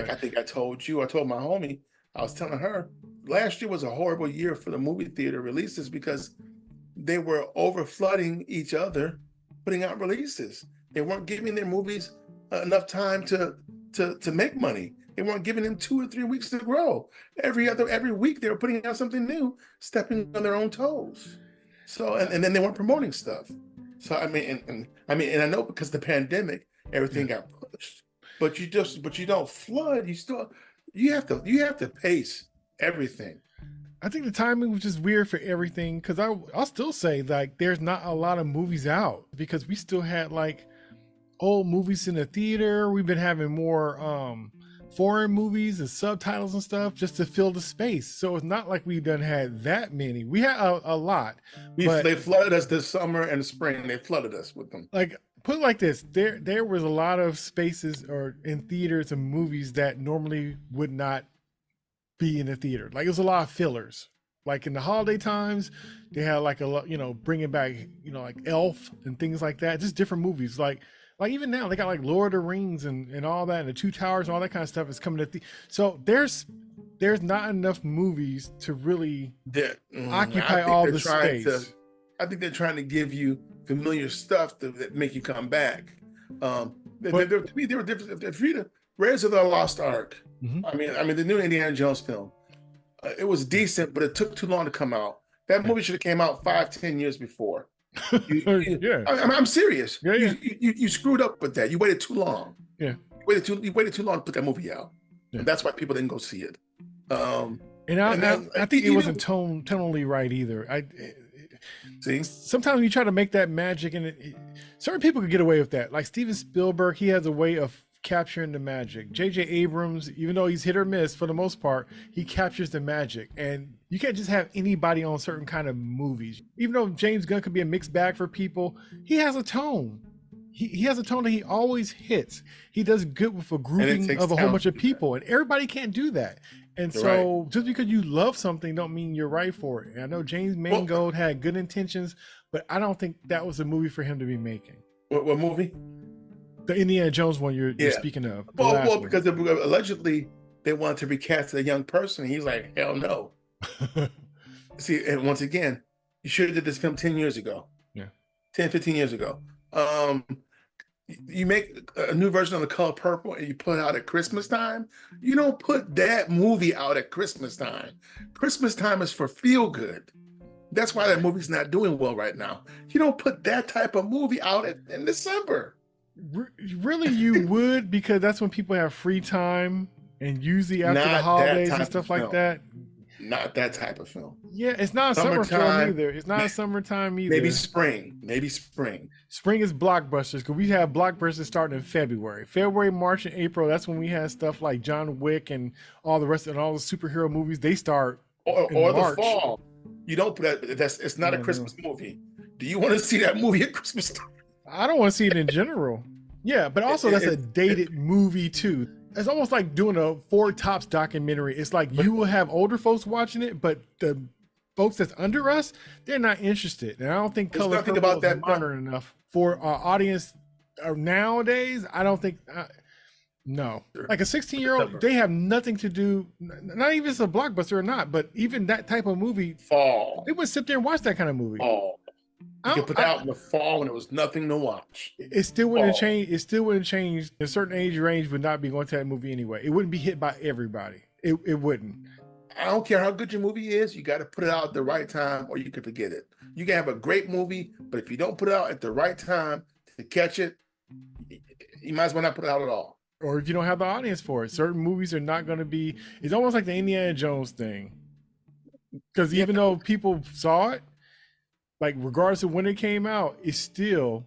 like I think I told my homie, I was telling her last year was a horrible year for the movie theater releases because they were over flooding each other, putting out releases. They weren't giving their movies enough time to make money. They weren't giving them 2 or 3 weeks to grow. Every week they were putting out something new, stepping on their own toes. So and then they weren't promoting stuff. So I mean, and I know because the pandemic, everything got pushed. But you don't flood. You have to pace everything. I think the timing was just weird for everything because I'll still say like there's not a lot of movies out because we still had like old movies in the theater. We've been having more foreign movies and subtitles and stuff just to fill the space. So it's not like we done had that many. We had a lot. They flooded us this summer and spring. They flooded us with them. Like put it like this, there was a lot of spaces or in theaters and movies that normally would not be in the theater. Like there's a lot of fillers. Like in the holiday times, they had like a lot, bringing back, like Elf and things like that. Just different movies. Like even now they got like Lord of the Rings and all that, and the Two Towers and all that kind of stuff is coming to so there's not enough movies to really occupy all the space. I think they're trying to give you familiar stuff that make you come back. To me, they were different. Raiders of the Lost Ark. Mm-hmm. I mean, the new Indiana Jones film. It was decent, but it took too long to come out. That movie should have came out 5-10 years before. I'm serious. You screwed up with that. You waited too long. Yeah, you waited too long to put that movie out. And that's why people didn't go see it. I think it wasn't tonally right either. See, sometimes you try to make that magic, and certain people could get away with that. Like Steven Spielberg, he has a way of capturing the magic. J.J. Abrams, even though he's hit or miss for the most part, he captures the magic. And you can't just have anybody on certain kind of movies. Even though James Gunn could be a mixed bag for people, he has a tone. He has a tone that he always hits. He does good with a grouping of a whole bunch of people, and everybody can't do that. And so just because you love something don't mean you're right for it. And I know James Mangold had good intentions, but I don't think that was a movie for him to be making. What movie? The Indiana Jones one you're speaking of. Well, because allegedly they wanted to recast a young person. And he's like, hell no. See, and once again, you should have did this film 10 years ago. Yeah. 10, 15 years ago. You make a new version of The Color Purple and you put it out at Christmas time. You don't put that movie out at Christmas time. Christmas time is for feel good. That's why that movie's not doing well right now. You don't put that type of movie out in December. Really, you would, because that's when people have free time, and usually after the holidays and stuff like that. Not that type of film. Yeah, it's not a summer film either. It's not a summertime either. Maybe spring. Spring is blockbusters, because we have blockbusters starting in February. February, March, and April, that's when we have stuff like John Wick and all the rest of all the superhero movies. They start or the fall. You don't put that. It's not a Christmas movie. Do you want to see that movie at Christmas time? I don't want to see it in general. Yeah, but also that's a dated movie too. It's almost like doing a Four Tops documentary. It's like you will have older folks watching it, but the folks that's under us, they're not interested. And I don't think Color Purple is modern enough for our audience nowadays. I don't think. No, like a 16-year-old, they have nothing to do. Not even if it's a blockbuster or not, but even that type of movie, fall. They would sit there and watch that kind of movie. Fall. You could put out in the fall when there was nothing to watch. It still wouldn't change. It still wouldn't change. A certain age range would not be going to that movie anyway. It wouldn't be hit by everybody. It wouldn't. I don't care how good your movie is. You got to put it out at the right time, or you can forget it. You can have a great movie, but if you don't put it out at the right time to catch it, you might as well not put it out at all. Or if you don't have the audience for it, certain movies are not going to be. It's almost like the Indiana Jones thing, because even though people saw it, like regardless of when it came out, it's still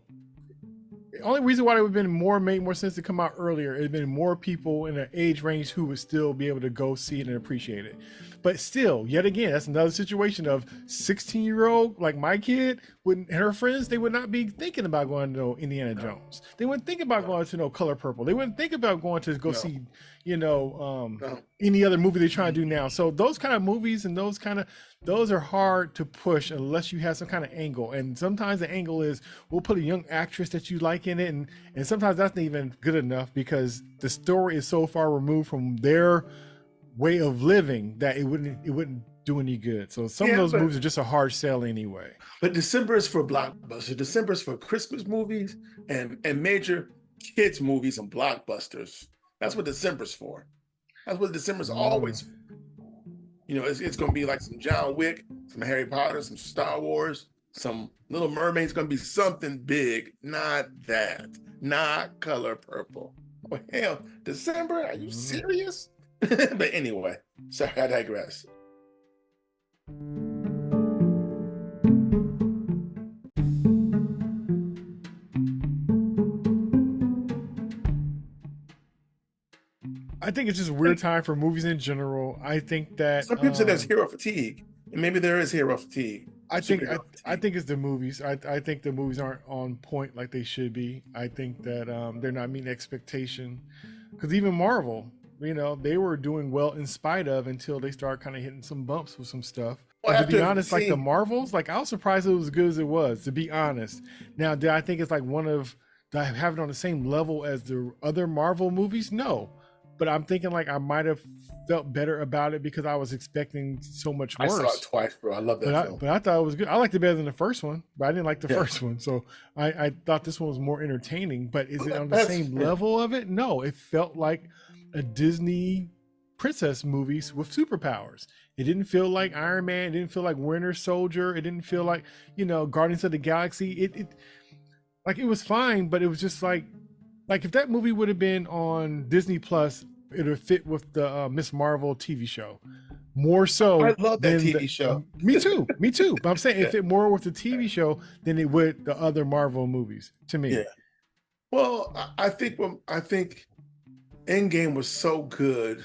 the only reason why it would have been made more sense to come out earlier. It'd been more people in an age range who would still be able to go see it and appreciate it. But still, yet again, that's another situation of 16-year-old, like my kid, and her friends, they would not be thinking about going to know Indiana Jones. They wouldn't think about going to know Color Purple. They wouldn't think about going to go see, any other movie they're trying to do now. So those kind of movies and those kind of those are hard to push unless you have some kind of angle. And sometimes the angle is we'll put a young actress that you like in it, and sometimes that's not even good enough because the story is so far removed from their way of living that it wouldn't do any good. So some of those movies are just a hard sell anyway. But December is for blockbusters. December is for Christmas movies and major kids movies and blockbusters. That's what December's for. That's what December's always for. You know, it's going to be like some John Wick, some Harry Potter, some Star Wars, some Little Mermaid's going to be something big. Not that. Not Color Purple. Oh, hell, December? Are you serious? But anyway, sorry, I digress. I think it's just a weird time for movies in general. I think that some people say there's hero fatigue, and maybe there is hero fatigue. I think it's the movies. I think the movies aren't on point like they should be. I think that they're not meeting expectation. Because even Marvel, you know, they were doing well in spite of until they start kind of hitting some bumps with some stuff. Well, to be honest, like the Marvels, like I was surprised it was as good as it was. To be honest, now do I think it's like do I have it on the same level as the other Marvel movies? No. But I'm thinking like I might have felt better about it because I was expecting so much worse. I saw it twice, bro. I love that film. But I thought it was good. I liked it better than the first one, but I didn't like the first one. So I thought this one was more entertaining. But is it on the same level of it? No, it felt like a Disney princess movies with superpowers. It didn't feel like Iron Man. It didn't feel like Winter Soldier. It didn't feel like, you know, Guardians of the Galaxy. It was fine, but it was just like if that movie would have been on Disney Plus, it would fit with the Miss Marvel TV show more so. I love that TV show. Me too. But I'm saying it fit more with the TV show than it would the other Marvel movies to me. Yeah. Well, I think Endgame was so good.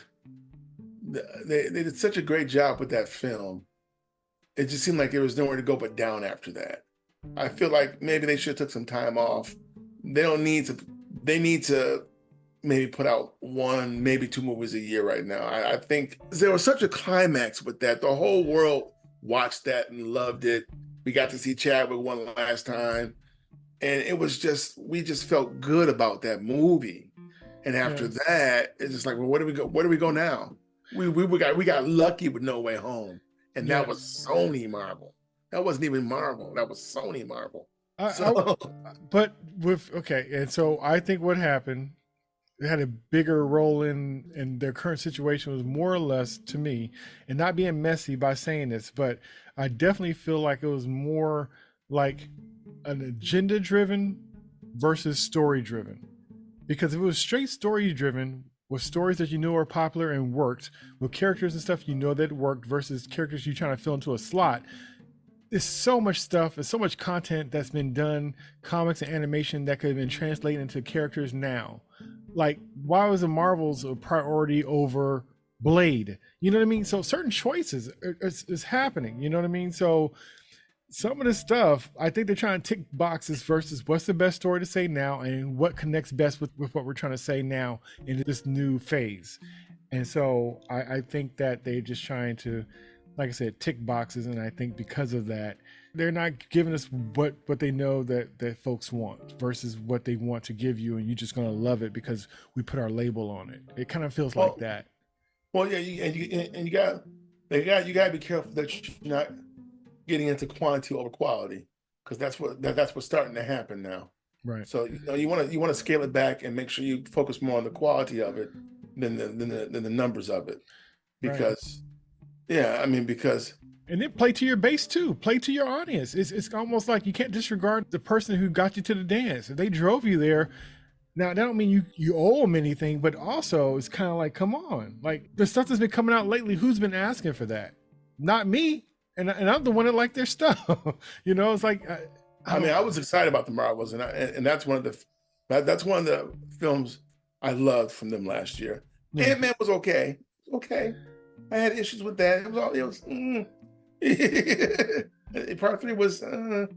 They did such a great job with that film. It just seemed like there was nowhere to go but down after that. I feel like maybe they should have took some time off. They need to maybe put out 1, maybe 2 movies a year right now. I think there was such a climax with that. The whole world watched that and loved it. We got to see Chadwick one last time. And it was we just felt good about that movie. And after that, it's just like, well, where do we go now? We got lucky with No Way Home. And that was Sony Marvel. That wasn't even Marvel. That was Sony Marvel. And so I think what happened, it had a bigger role in their current situation was more or less, to me, and not being messy by saying this, but I definitely feel like it was more like an agenda driven versus story driven. Because if it was straight story driven with stories that you know are popular and worked, with characters and stuff you know that worked versus characters you're trying to fill into a slot, there's so much stuff, there's so much content that's been done, comics and animation that could have been translated into characters now. Like, why was the Marvels a priority over Blade? You know what I mean? So certain choices is happening. You know what I mean? So some of this stuff, I think they're trying to tick boxes versus what's the best story to say now and what connects best with what we're trying to say now in this new phase. And so I think that they're just trying to, like I said, tick boxes. And I think because of that, they're not giving us what they know that folks want versus what they want to give you. And you're just going to love it because we put our label on it. It kind of feels like that. Well, yeah. You got to be careful that you're not getting into quantity over quality, because that's what's starting to happen now. Right. So you want to scale it back and make sure you focus more on the quality of it than the numbers of it, because because and then play to your base too. Play to your audience. It's almost like you can't disregard the person who got you to the dance. If they drove you there, now that don't mean you owe them anything, but also it's kind of like, come on, like the stuff that's been coming out lately. Who's been asking for that? Not me. And I'm the one that liked their stuff. It's like I was excited about the Marvels, and that's one of the films I loved from them last year. Yeah. Ant-Man was okay. Okay, I had issues with that. Part 3 was I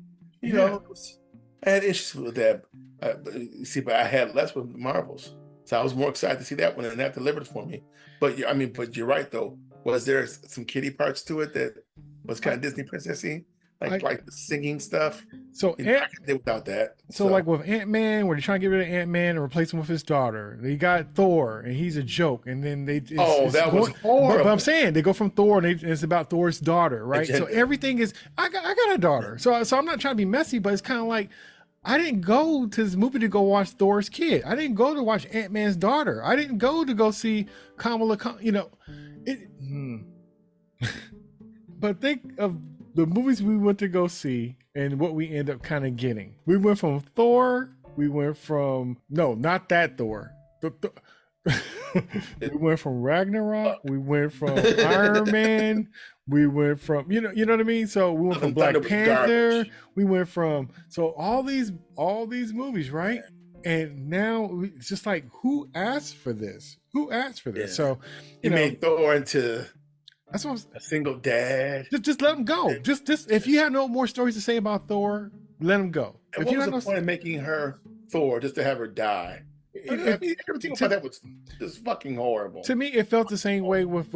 had issues with that. But I had less with Marvels, so I was more excited to see that one, and that delivered for me. But you're right though. Was there some kiddie parts to it that was kind of Disney princessy, like I- the singing stuff. So You know, I could live without that. So like with Ant-Man, where they're trying to get rid of Ant-Man and replace him with his daughter. They got Thor, and he's a joke. And then that was horrible. But I'm saying they go from Thor, and it's about Thor's daughter, right? Agenda. So everything is I got a daughter. So I'm not trying to be messy, but it's kind of like I didn't go to this movie to go watch Thor's kid. I didn't go to watch Ant-Man's daughter. I didn't go to go see Kamala. You know, it. But think of the movies we went to go see and what we end up kind of getting. We went from Thor. We went from not that Thor. We went from Ragnarok. We went from Iron Man. We went from you know what I mean. So we went from Black Panther. We went from all these movies, right? And now it's just like, who asked for this? Who asked for this? Yeah. So you made Thor into that's what a single dad. Just let him go. Just if you have no more stories to say about Thor, let him go. And what was the point of making her Thor just to have her die? Everything about that was just fucking horrible. To me, it felt the same way with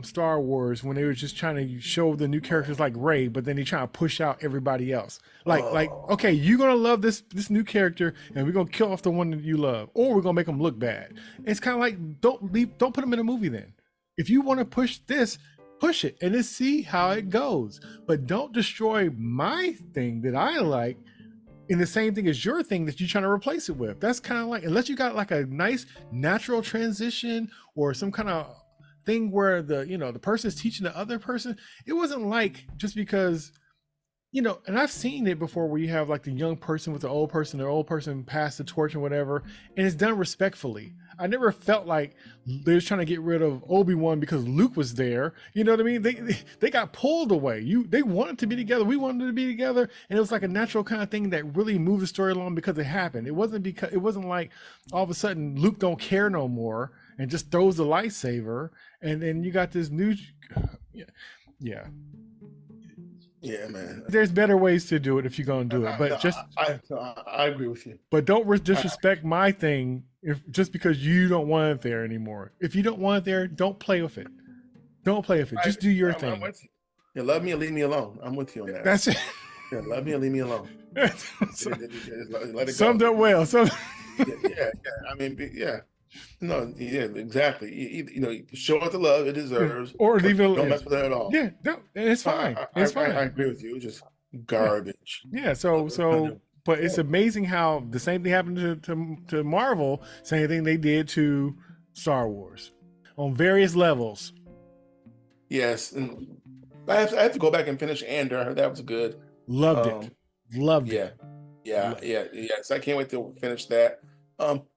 Star Wars when they were just trying to show the new characters like Rey, but then they trying to push out everybody else. Like okay, you're gonna love this new character, and we're gonna kill off the one that you love, or we're gonna make them look bad. It's kind of like don't put them in a movie then. If you want to push this, push it and then see how it goes. But don't destroy my thing that I like in the same thing as your thing that you're trying to replace it with. That's kind of like, unless you got like a nice natural transition or some kind of thing where the person is teaching the other person. It wasn't like just because, and I've seen it before where you have like the young person with the old person pass the torch or whatever, and it's done respectfully. I never felt like they was trying to get rid of Obi-Wan because Luke was there. You know what I mean? They got pulled away. They wanted to be together. We wanted to be together, and it was like a natural kind of thing that really moved the story along because it happened. It wasn't like all of a sudden Luke don't care no more and just throws the lightsaber, and then you got this new, yeah. Yeah, man. There's better ways to do it if you're gonna do it, but I agree with you. But don't disrespect my thing just because you don't want it there anymore. If you don't want it there, don't play with it. Don't play with it. Just do your thing. I'm with you. You love me or leave me alone. I'm with you on that. That's it. Yeah, love me or leave me alone. Let it go. Summed up well. Yeah. I mean, yeah. No, yeah, exactly. Show it the love it deserves, or leave it. Don't mess with it at all. Yeah, no, it's fine. It's fine. I agree with you. It's just garbage. Yeah. But it's amazing how the same thing happened to Marvel. Same thing they did to Star Wars on various levels. Yes, and I have to go back and finish Andor. That was good. Loved it. Yes, I can't wait to finish that.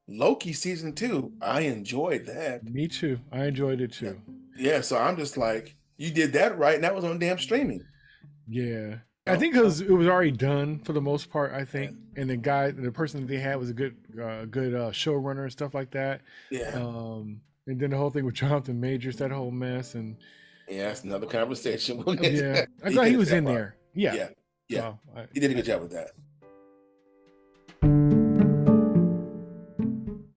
Loki season 2, I enjoyed that. Me too. I enjoyed it too. Yeah, so I'm just like, you did that right, and that was on damn streaming. Yeah, I think because it was already done for the most part. I think, and the person that they had was a good showrunner and stuff like that. Yeah. And then the whole thing with Jonathan Majors, that whole mess, and yeah, that's another conversation. Yeah, I thought he was in there. Yeah. So he did a good job with that.